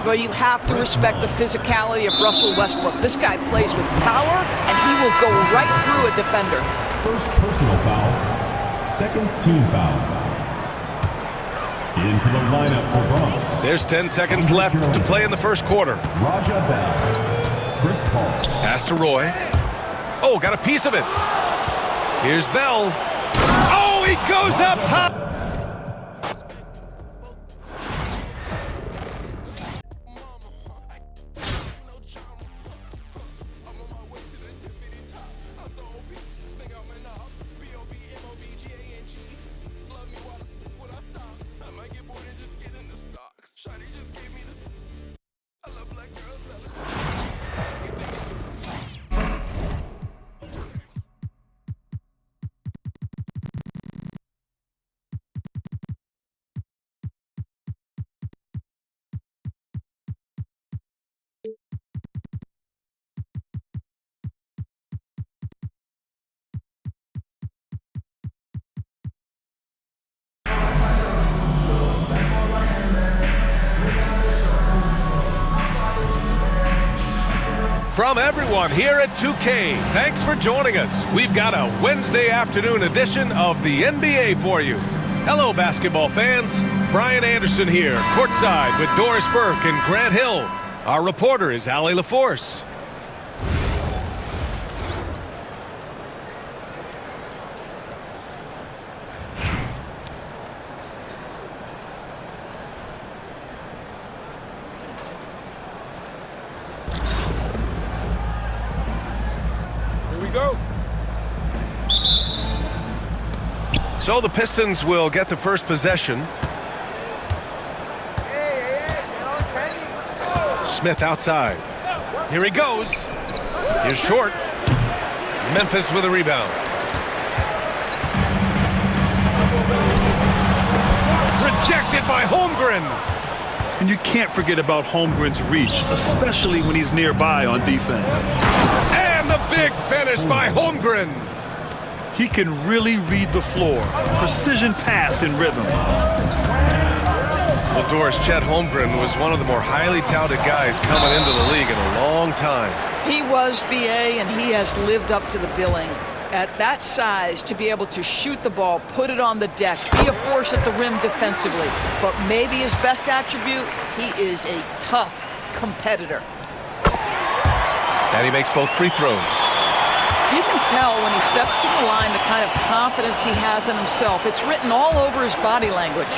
Well, you have to respect the physicality of Russell Westbrook. This guy plays with power, and he will go right through a defender. First personal foul, second team foul. Into the lineup for Bronx. There's 10 seconds left to play in the first quarter. Raja Bell. Chris Paul. Pass to Roy. Oh, got a piece of it. Here's Bell. Oh, he goes up high. From everyone here at 2K, thanks for joining us. We've got a Wednesday afternoon edition of the NBA for you. Hello, basketball fans. Brian Anderson here, courtside with Doris Burke and Grant Hill. Our reporter is Allie LaForce. So the Pistons will get the first possession. Smith outside. Here he goes. Here's short. Memphis with a rebound. Rejected by Holmgren. And you can't forget about Holmgren's reach, especially when he's nearby on defense. And the big finish by Holmgren. He can really read the floor. Precision pass in rhythm. Well, Doris, Chet Holmgren was one of the more highly touted guys coming into the league in a long time. He was, BA, and he has lived up to the billing. At that size, to be able to shoot the ball, put it on the deck, be a force at the rim defensively. But maybe his best attribute, he is a tough competitor. And he makes both free throws. You can tell when he steps to the line the kind of confidence he has in himself. It's written all over his body language.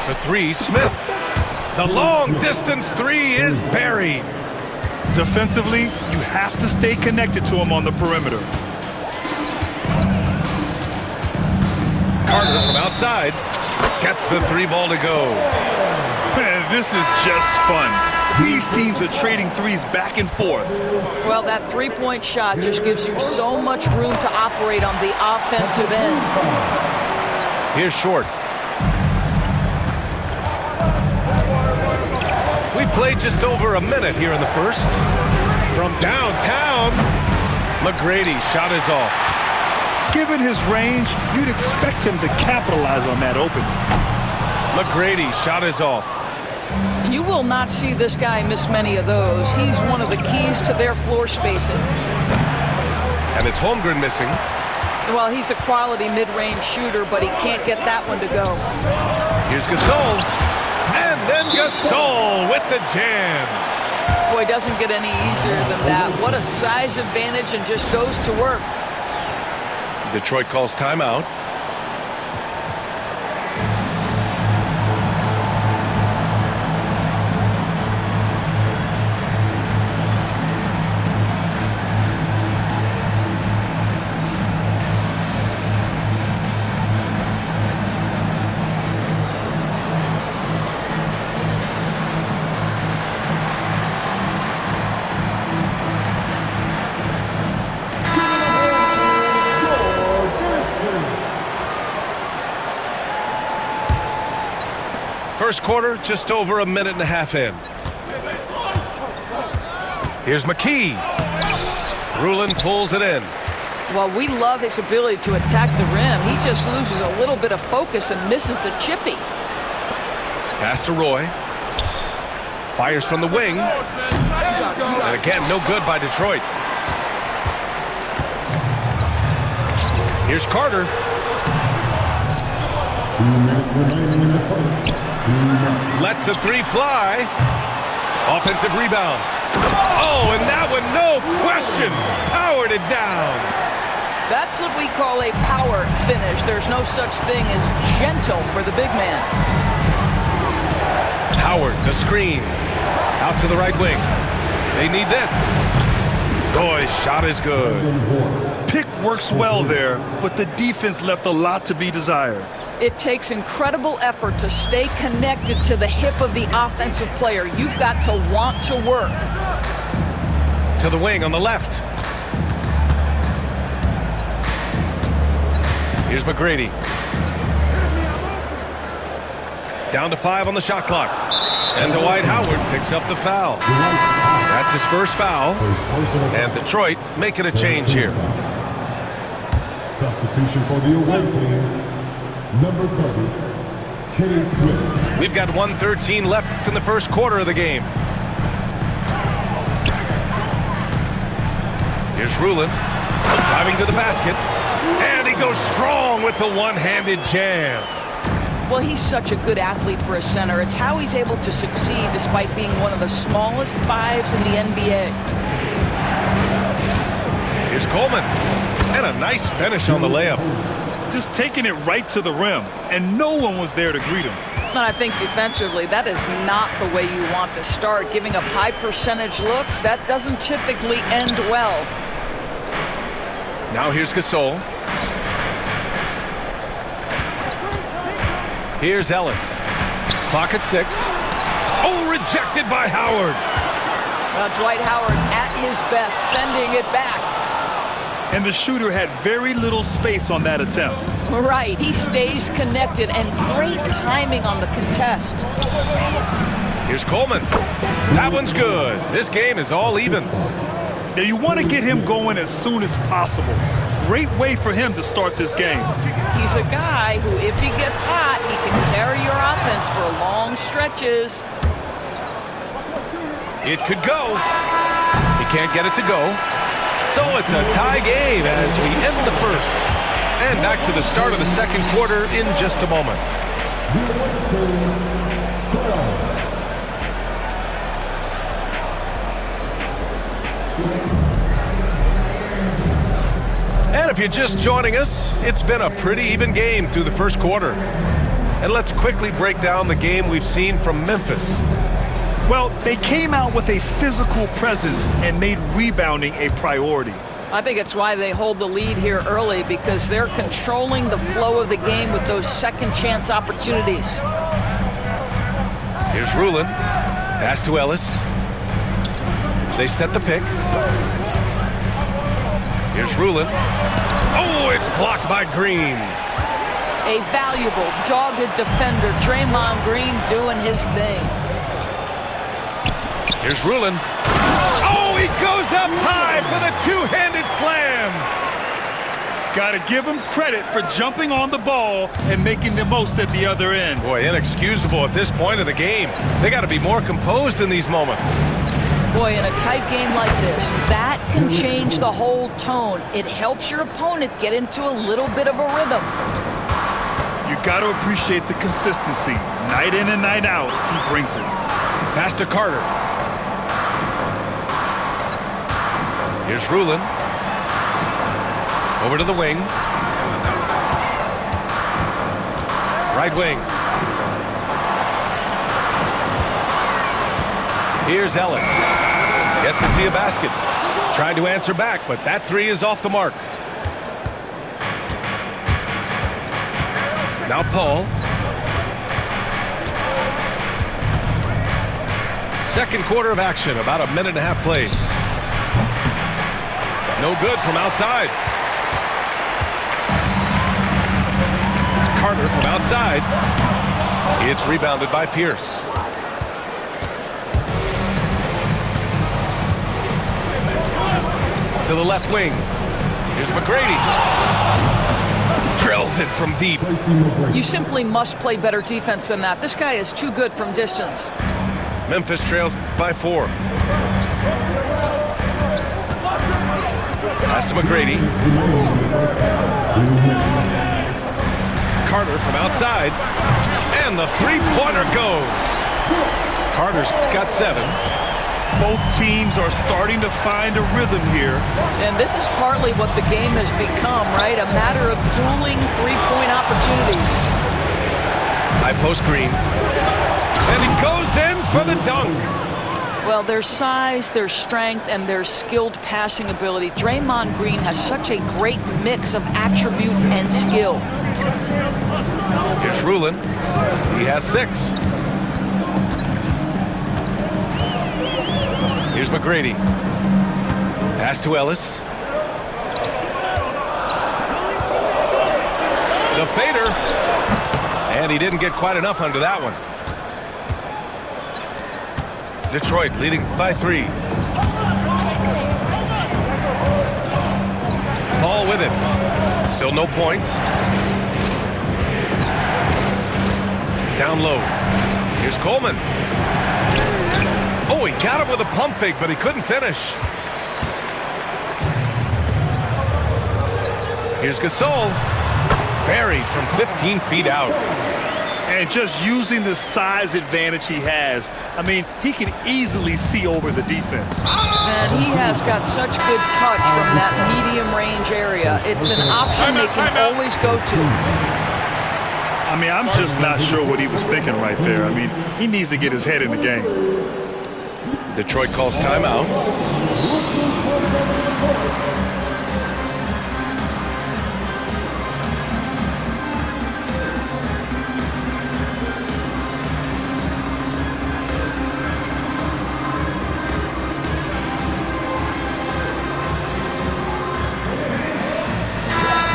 For three, Smith. The long-distance three is buried. Defensively, you have to stay connected to him on the perimeter. Carter from outside gets the three ball to go. Man, this is just fun. These teams are trading threes back and forth. Well, that three-point shot just gives you so much room to operate on the offensive end. Here's Short. We played just over a minute here in the first. From downtown, McGrady shot is off. Given his range, you'd expect him to capitalize on that opening. McGrady shot is off. You will not see this guy miss many of those. He's one of the keys to their floor spacing. And it's Holmgren missing. Well, he's a quality mid-range shooter, but he can't get that one to go. Here's Gasol. And then Gasol with the jam. Boy, doesn't get any easier than that. What a size advantage, and just goes to work. Detroit calls timeout. First quarter, just over a minute and a half in. Here's McKee. Rulin pulls it in. Well, we love his ability to attack the rim. He just loses a little bit of focus and misses the chippy. Pass to Roy. Fires from the wing. And again, no good by Detroit. Here's Carter. 2 minutes remaining in the first. 2 minutes. Lets a three fly. Offensive rebound. Oh, and that one, no question, powered it down. That's what we call a power finish. There's no such thing as gentle for the big man. Howard, the screen. Out to the right wing. They need this. Oh, his shot is good. Pick works well there, but the defense left a lot to be desired. It takes incredible effort to stay connected to the hip of the offensive player. You've got to want to work. To the wing on the left. Here's McGrady. Down to 5 on the shot clock. And Dwight Howard picks up the foul. That's his first foul. And Detroit making a change here. Substitution for the away team. Number 30, Kenny Smith. We've got 1:13 left in the first quarter of the game. Here's Rulin, driving to the basket. And he goes strong with the one-handed jam. Well, he's such a good athlete for a center. It's how he's able to succeed despite being one of the smallest fives in the NBA. Here's Coleman. And a nice finish on the layup. Just taking it right to the rim, and no one was there to greet him. And I think defensively, that is not the way you want to start. Giving up high percentage looks, that doesn't typically end well. Now here's Gasol. Here's Ellis. Clock at 6. Oh, rejected by Howard. Dwight Howard at his best, sending it back. And the shooter had very little space on that attempt. Right, he stays connected, and great timing on the contest. Here's Coleman. That one's good. This game is all even. Now you want to get him going as soon as possible. Great way for him to start this game. He's a guy who, if he gets hot, he can carry your offense for long stretches. It could go. He can't get it to go. So it's a tie game as we end the first. And back to the start of the second quarter in just a moment. And if you're just joining us, it's been a pretty even game through the first quarter. And let's quickly break down the game we've seen from Memphis. Well, they came out with a physical presence and made rebounding a priority. I think it's why they hold the lead here early, because they're controlling the flow of the game with those second chance opportunities. Here's Rulin. Pass to Ellis. They set the pick. Here's Rulin. Oh, it's blocked by Green. A valuable, dogged defender, Draymond Green doing his thing. Here's Rulin. Oh, he goes up high for the two-handed slam. Got to give him credit for jumping on the ball and making the most at the other end. Boy, inexcusable at this point of the game. They got to be more composed in these moments. Boy, in a tight game like this, that can change the whole tone. It helps your opponent get into a little bit of a rhythm. You got to appreciate the consistency. Night in and night out, he brings it. Pass to Carter. Here's Rulin. Over to the wing. Right wing. Here's Ellis. Yet to see a basket. Tried to answer back, but that three is off the mark. Now Paul. Second quarter of action, about a minute and a half played. No good from outside. Carter from outside. It's rebounded by Pierce. To the left wing. Here's McGrady. Drills it from deep. You simply must play better defense than that. This guy is too good from distance. Memphis trails by 4. Pass to McGrady. Carter from outside. And the three-pointer goes. Carter's got 7. Both teams are starting to find a rhythm here. And this is partly what the game has become, right? A matter of dueling three-point opportunities. High post Green. And he goes in for the dunk. Well, their size, their strength, and their skilled passing ability. Draymond Green has such a great mix of attribute and skill. Here's Rulin. He has 6. Here's McGrady. Pass to Ellis. The fader. And he didn't get quite enough under that one. Detroit leading by 3. Paul with it. Still no points. Down low. Here's Coleman. Oh, he got him with a pump fake, but he couldn't finish. Here's Gasol. Buried from 15 feet out. And just using the size advantage he has, I mean, he can easily see over the defense. And he has got such good touch from that medium range area. It's an option they can always go to. I mean, I'm just not sure what he was thinking right there. I mean, he needs to get his head in the game. Detroit calls timeout.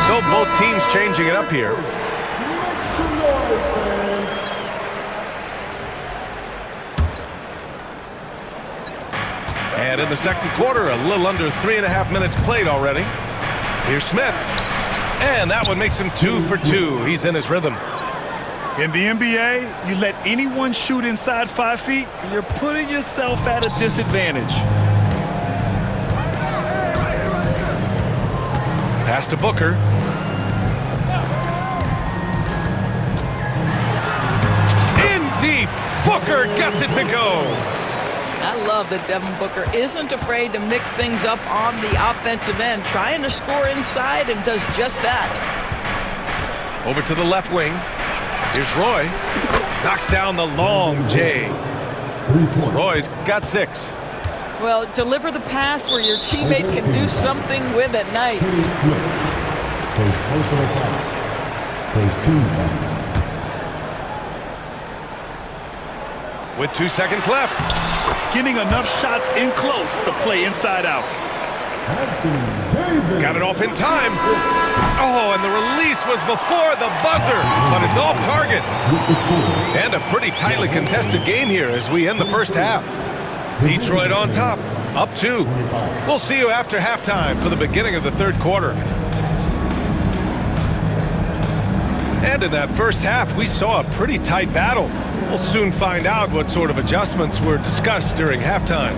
So both teams changing it up here. And in the second quarter, a little under 3.5 minutes played already. Here's Smith. And that one makes him 2 for 2. He's in his rhythm. In the NBA, you let anyone shoot inside 5 feet, you're putting yourself at a disadvantage. Pass to Booker. In deep. Booker gets it to go. I love that Devin Booker isn't afraid to mix things up on the offensive end, trying to score inside and does just that. Over to the left wing. Here's Roy. Knocks down the long J. Roy's got 6. Well, deliver the pass where your teammate can do something with it. Nice. First personal foul. First team foul. With 2 seconds left. Getting enough shots in close to play inside out. Got it off in time. Oh, and the release was before the buzzer, but it's off target. And a pretty tightly contested game here as we end the first half. Detroit on top, up 2. We'll see you after halftime for the beginning of the third quarter. And in that first half, we saw a pretty tight battle. We'll soon find out what sort of adjustments were discussed during halftime.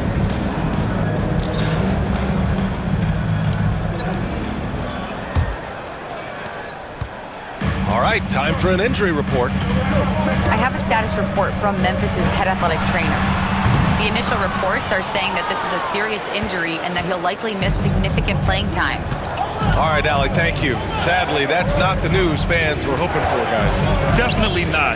All right, time for an injury report. I have a status report from Memphis's head athletic trainer. The initial reports are saying that this is a serious injury and that he'll likely miss significant playing time. All right, Allie, thank you. Sadly, that's not the news fans were hoping for, guys. Definitely not.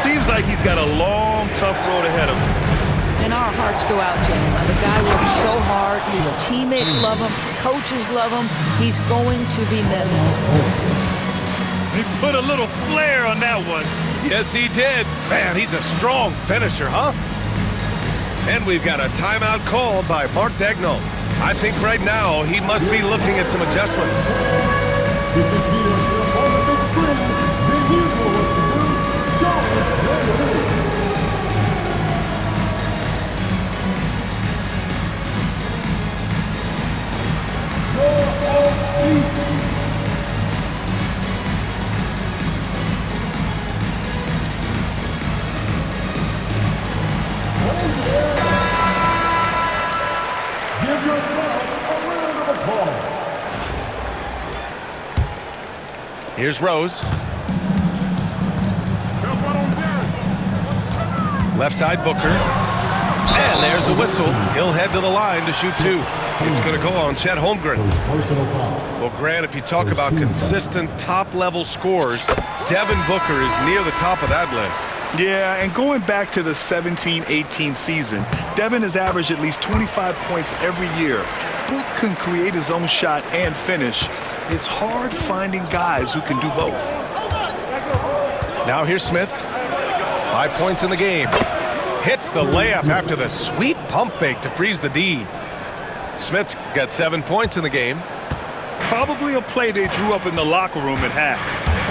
Seems like he's got a long, tough road ahead of him. And our hearts go out to him. The guy works so hard. His teammates love him. Coaches love him. He's going to be missed. He put a little flair on that one. Yes, he did. Man, he's a strong finisher, huh? And we've got a timeout called by Mark Daigneault. I think right now he must be looking at some adjustments. If you see yourself on the big screen, then you know what to do. Show us what to do. Here's Rose. Left side Booker. And there's a whistle. He'll head to the line to shoot 2. It's going to go on Chet Holmgren. Personal foul. Well, Grant, if you talk about consistent top-level scores, Devin Booker is near the top of that list. Yeah, and going back to the 17-18 season, Devin has averaged at least 25 points every year. Book can create his own shot and finish. It's hard finding guys who can do both. Now here's Smith. 5 points in the game. Hits the layup after the sweet pump fake to freeze the D. Smith's got 7 points in the game. Probably a play they drew up in the locker room at half.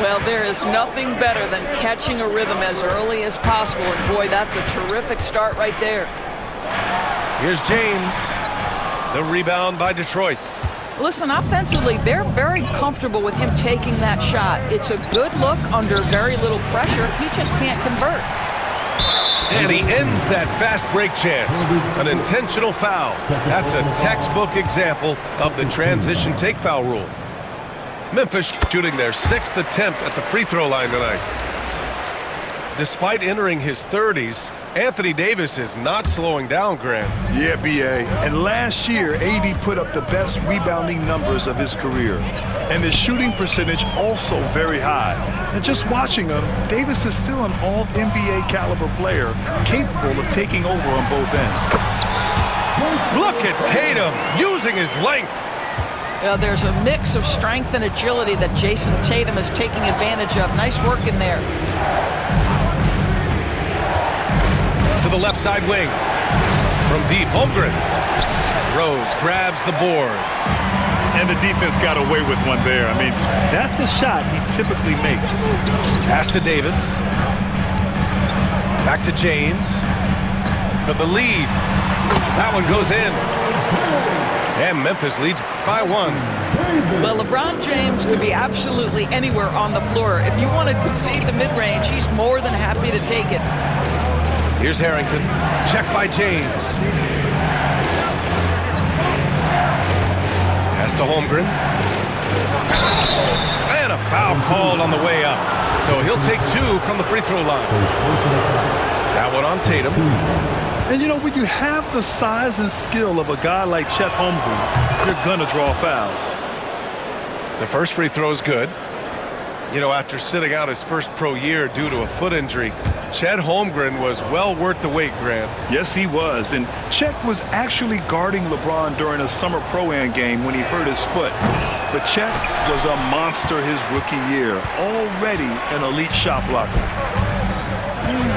Well, there is nothing better than catching a rhythm as early as possible, and boy, that's a terrific start right there. Here's James. The rebound by Detroit. Listen, offensively, they're very comfortable with him taking that shot. It's a good look under very little pressure. He just can't convert. And he ends that fast break chance. An intentional foul. That's a textbook example of the transition take foul rule. Memphis shooting their 6th attempt at the free throw line tonight. Despite entering his 30s, Anthony Davis is not slowing down, Grant. Yeah, B.A. And last year, AD put up the best rebounding numbers of his career. And his shooting percentage also very high. And just watching him, Davis is still an all-NBA caliber player, capable of taking over on both ends. Look at Tatum using his length. Well, there's a mix of strength and agility that Jason Tatum is taking advantage of. Nice work in there. To the left side wing. From deep, Holmgren. Rose grabs the board. And the defense got away with one there. I mean, that's a shot he typically makes. Pass to Davis. Back to James. For the lead. That one goes in. And Memphis leads by 1. Well, LeBron James could be absolutely anywhere on the floor. If you want to concede the mid-range, he's more than happy to take it. Here's Harrington. Check by James. Pass to Holmgren. And a foul called on the way up. So he'll take 2 from the free throw line. That one on Tatum. And you know, when you have the size and skill of a guy like Chet Holmgren, you're gonna draw fouls. The first free throw is good. You know, after sitting out his first pro year due to a foot injury, Chet Holmgren was well worth the wait, Grant. Yes, he was. And Chet was actually guarding LeBron during a summer Pro-Am game when he hurt his foot. But Chet was a monster his rookie year, already an elite shot blocker.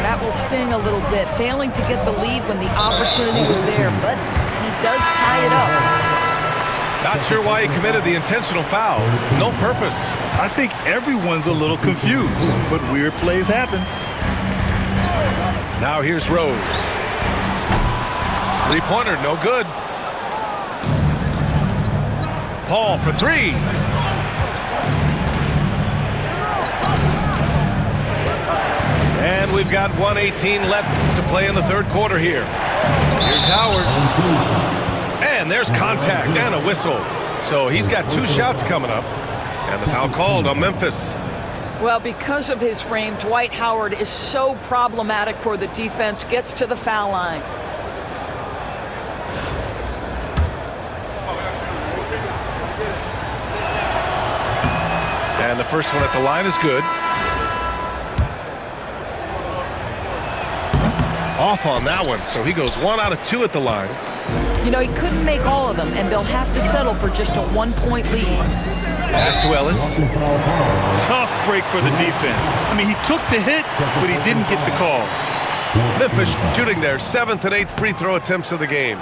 That will sting a little bit, failing to get the lead when the opportunity was there, but he does tie it up. Not sure why he committed the intentional foul. No purpose. I think everyone's a little confused, but weird plays happen. Now here's Rose. Three-pointer, no good. Paul for 3. And we've got 1:18 left to play in the third quarter here. Here's Howard. And there's contact and a whistle. So he's got 2 shots coming up. And the foul called on Memphis. Well, because of his frame, Dwight Howard is so problematic for the defense, gets to the foul line. And the first one at the line is good. Off on that one, so he goes 1 out of 2 at the line. You know, he couldn't make all of them, and they'll have to settle for just a 1-point lead. Pass to Ellis. Tough break for the defense. I mean, he took the hit, but he didn't get the call. Memphis shooting their 7th and 8th free throw attempts of the game.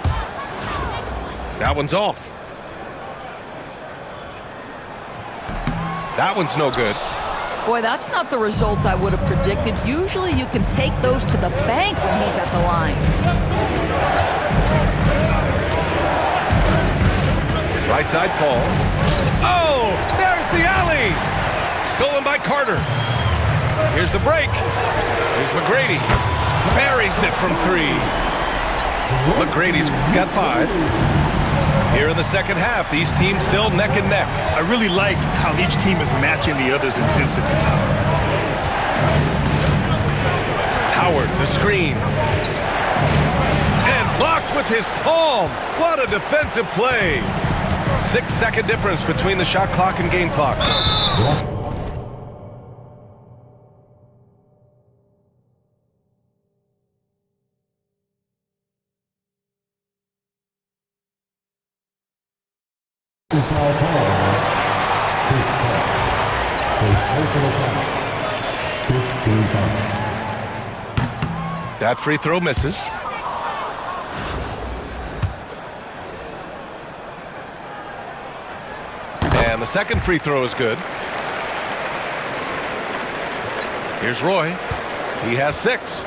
That one's off. That one's no good. Boy, that's not the result I would have predicted. Usually you can take those to the bank when he's at the line. Right side, Paul. Oh, there's the alley. Stolen by Carter. Here's the break. Here's McGrady. Buries it from 3. McGrady's got 5. Here in the second half, these teams still neck and neck. I really like how each team is matching the other's intensity. Howard, the screen. And blocked with his palm. What a defensive play. 6-second difference between the shot clock and game clock. Foul call. Chris Paul. First personal foul. 15 foul. That free throw misses. And the second free throw is good. Here's Roy. He has 6.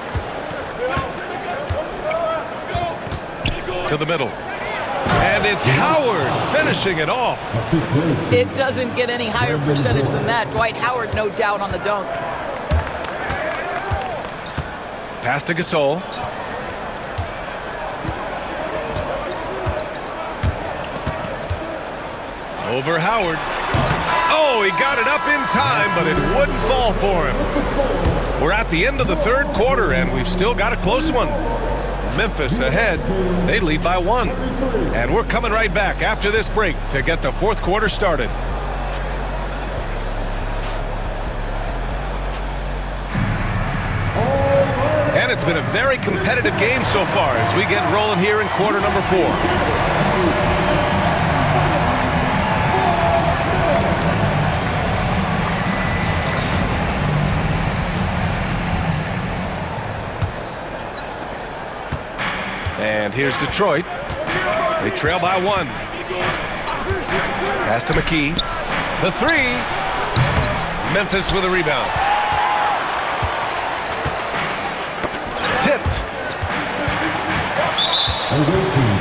To the middle. And it's Howard finishing it off. It doesn't get any higher percentage than that. Dwight Howard, no doubt, on the dunk. Pass to Gasol. Over Howard. Oh, he got it up in time, but it wouldn't fall for him. We're at the end of the third quarter, and we've still got a close one. Memphis ahead. They lead by 1. And we're coming right back after this break to get the fourth quarter started. And it's been a very competitive game so far as we get rolling here in quarter number 4. And here's Detroit. They trail by 1. Pass to McKee. The 3. Memphis with a rebound. Tipped. And go team.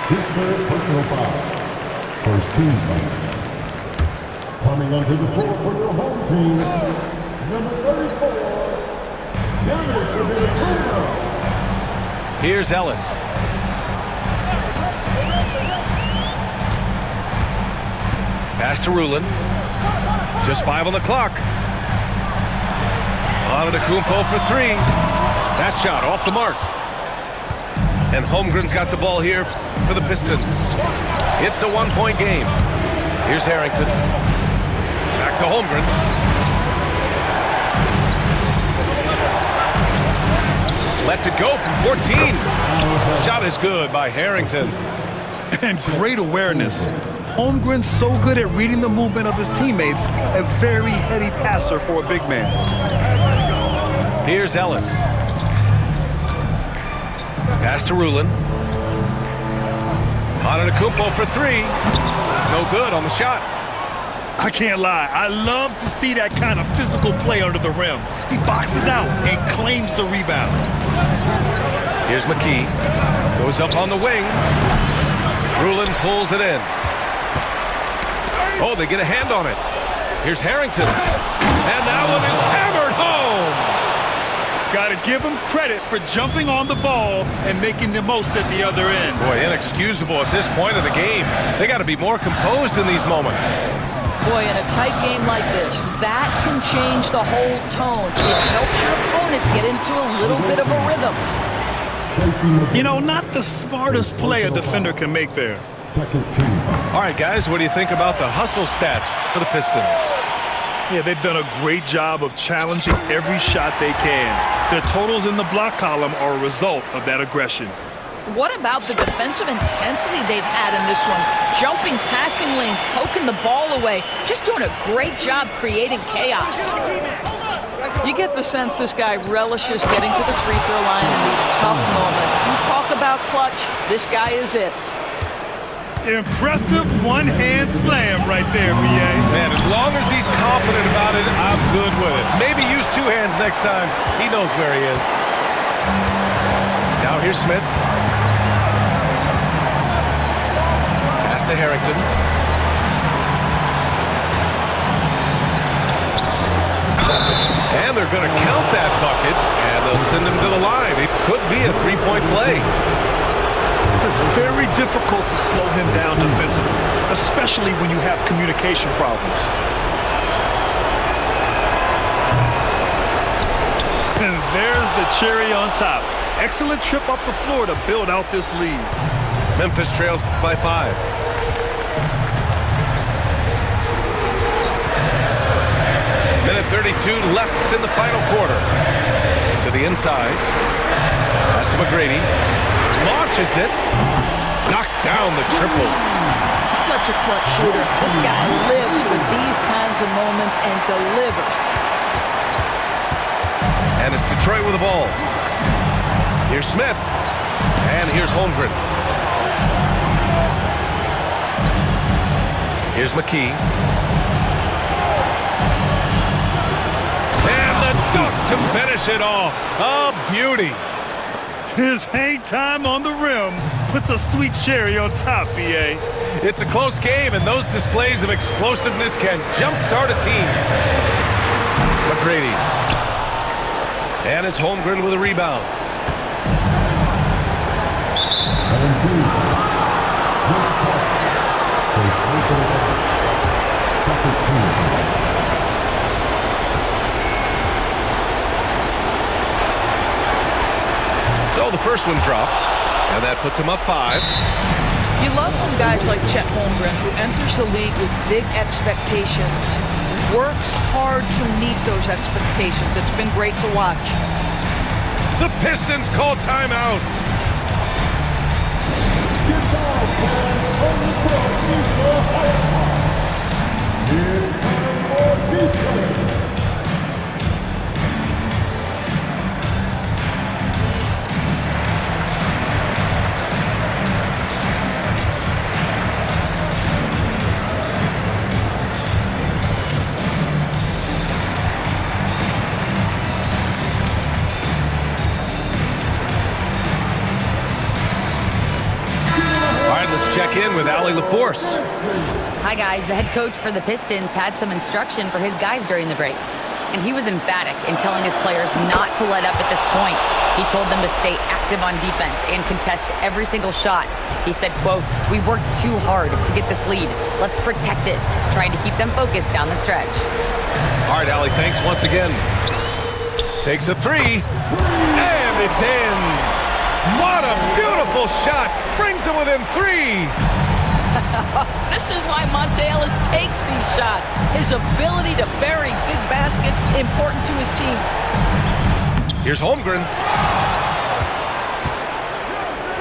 His third personal foul. First team foul. Coming onto the floor for your home team, number 34. Here's Ellis. Pass to Rulin. Just 5 on the clock. Antetokounmpo for 3. That shot off the mark. And Holmgren's got the ball here for the Pistons. It's a 1-point game. Here's Harrington. Back to Holmgren. Lets it go from 14. Shot is good by Harrington. And great awareness. Holmgren's so good at reading the movement of his teammates. A very heady passer for a big man. Here's Ellis. Pass to Rulin. Antetokounmpo for 3. No good on the shot. I can't lie. I love to see that kind of physical play under the rim. He boxes out and claims the rebound. Here's McKee. Goes up on the wing. Rulin pulls it in. Oh, they get a hand on it. Here's Harrington. And that one is hammered home. Got to give him credit for jumping on the ball and making the most at the other end. Boy, inexcusable at this point of the game. They got to be more composed in these moments. Boy, in a tight game like this, that can change the whole tone. It helps your opponent get into a little bit of a rhythm. You know, not the smartest play a defender can make there. Second team. All right, guys, what do you think about the hustle stats for the Pistons? Yeah, they've done a great job of challenging every shot they can. Their totals in the block column are a result of that aggression. What about the defensive intensity they've had in this one? Jumping passing lanes, poking the ball away, just doing a great job creating chaos. You get the sense this guy relishes getting to the free throw line in these tough moments. You talk about clutch, this guy is it. Impressive one-hand slam right there, B.A. Man, as long as he's confident about it, I'm good with it. Maybe use 2 hands next time. He knows where he is. Now here's Smith. Pass to Harrington. And they're going to count that bucket, and they'll send him to the line. It could be a 3-point play. Very difficult to slow him down defensively, especially when you have communication problems. And there's the cherry on top. Excellent trip up the floor to build out this lead. Memphis trails by 5. Minute 32 left in the final quarter. To the inside. Pass to McGrady. Launches it. Knocks down the triple. Such a clutch shooter. This guy lives for these kinds of moments and delivers. And it's Detroit with the ball. Here's Smith. And here's Holmgren. Here's McKee. And the dunk to finish it off. A beauty. His hang time on the rim puts a sweet cherry on top, B.A. It's a close game, and those displays of explosiveness can jumpstart a team. McGrady. And it's Holmgren with a rebound. Second team. So the first one drops, and that puts him up 5. You love when guys like Chet Holmgren, who enters the league with big expectations, works hard to meet those expectations. It's been great to watch. The Pistons call timeout. Check in with Allie LaForce. Hi, guys. The head coach for the Pistons had some instruction for his guys during the break. And he was emphatic in telling his players not to let up at this point. He told them to stay active on defense and contest every single shot. He said, quote, "We worked too hard to get this lead. Let's protect it," trying to keep them focused down the stretch. All right, Allie, thanks once again. Takes a 3, and it's in. What a beautiful shot. Brings them within 3. This is why Monta Ellis takes these shots. His ability to bury big baskets, important to his team. Here's Holmgren.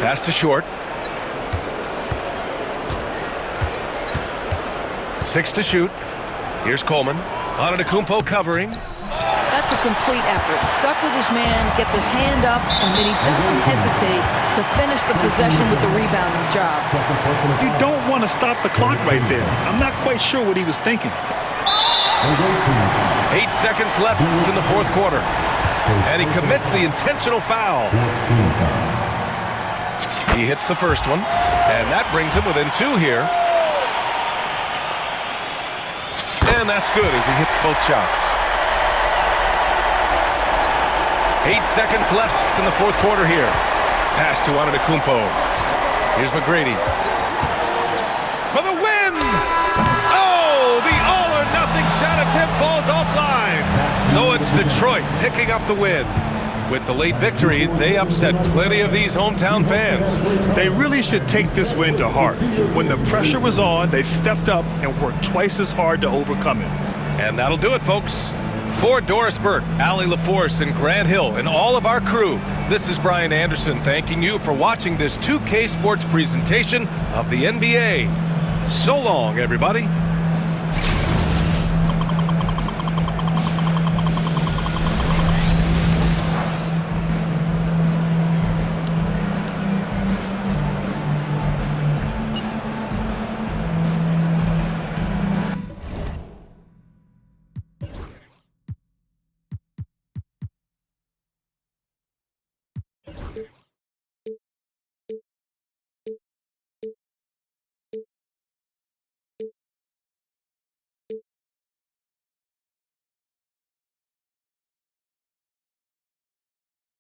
Pass to short. 6 to shoot. Here's Coleman. Antetokounmpo covering. That's a complete effort. Stuck with his man, gets his hand up, and then he doesn't hesitate to finish the possession with the rebounding job. You don't want to stop the clock right there. I'm not quite sure what he was thinking. 8 seconds left in the fourth quarter. And he commits the intentional foul. He hits the first one, and that brings him within 2 here. And that's good as he hits both shots. 8 seconds left in the fourth quarter here. Pass to Antetokounmpo. Here's McGrady. For the win! Oh, the all-or-nothing shot attempt falls offline. So it's Detroit picking up the win. With the late victory, they upset plenty of these hometown fans. They really should take this win to heart. When the pressure was on, they stepped up and worked twice as hard to overcome it. And that'll do it, folks. For Doris Burke, Allie LaForce, and Grant Hill, and all of our crew, this is Brian Anderson thanking you for watching this 2K Sports presentation of the NBA. So long, everybody.